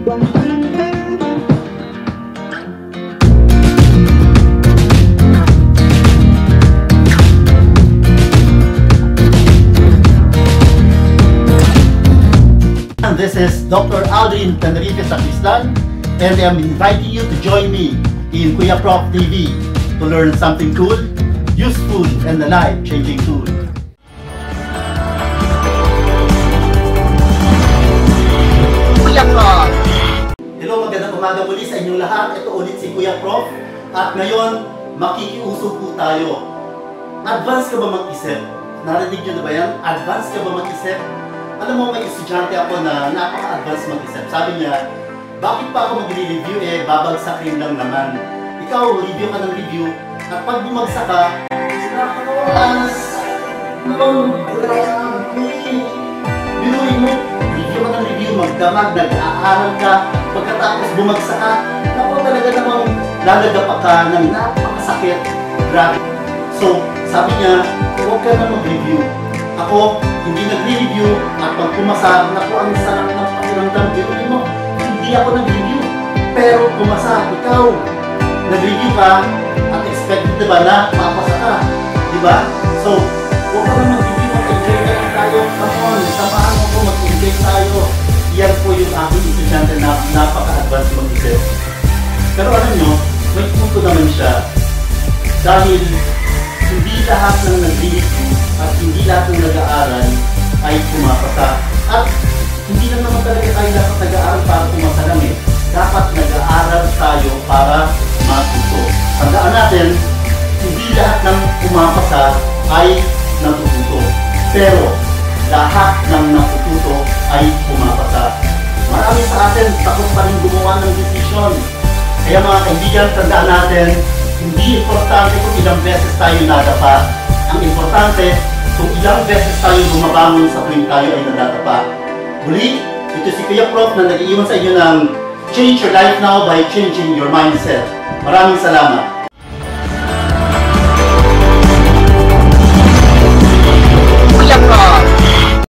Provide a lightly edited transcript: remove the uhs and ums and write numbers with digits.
This is Dr. Aldrin Tenerife Sacristan, and I am inviting you to join me in Kuya Prof TV to learn something cool, useful, and a life-changing tool. Kuya Prof! Hello, magandang umaga muli sa inyong lahat. Ito ulit si Kuya Prof. At ngayon, makikiusap po tayo. Advance ka ba mag-isip? Narinig nyo na ba yan? Advance ka ba mag-isip? Alam mo, may estudyante ako na napaka-advance mag-isip. Sabi niya, bakit pa ako mag-review babagsakin lang naman. Ikaw, review ka ng review, at pag bumagsak ka, binuhin mo, review ka ng review, magdamag, nag-aaral ka, pagkatapos bumagsak ka, naku talaga namang lalagapa ka ng napakasakit. Grabe. So, sabi niya, huwag ka na mag-review. Ako, hindi nag-review at pag pumasa, naku ang sarap ng pakiramdam. Biruin mo, hindi ako nag-review. Pero pumasa, ikaw, nag-review ka at expected diba na mapasa ka. Diba? So, huwag ka na mag-review, mag-enjoy ka lang tayo. Come on, samahan mo ko, mag-enjoy tayo. Yan po yung aking estudyante na napaka-advance mag-isip. Pero alam nyo, may punto naman siya. Dahil hindi lahat ng nag-review at hindi lahat ng nag-aaral ay pumapasa. At hindi lang naman talaga tayo dapat nag-aaral para pumasa lang eh. Dapat nag-aaral tayo para matuto. Tandaan natin, hindi lahat ng pumapasa ay natututo. Pero lahat ng natututo ay pumapasa. Marami sa atin takot pa rin gumawa ng desisyon. Kaya mga kaibigan, tandaan natin, hindi importante kung ilang beses tayo nadapa. Ang importante, kung ilang beses tayo bumabangon sa tuwing tayo ay nadadapa. Muli, ito si Kuya Prof na nag-iwan sa inyo ng Change Your Life Now by Changing Your Mindset. Maraming salamat.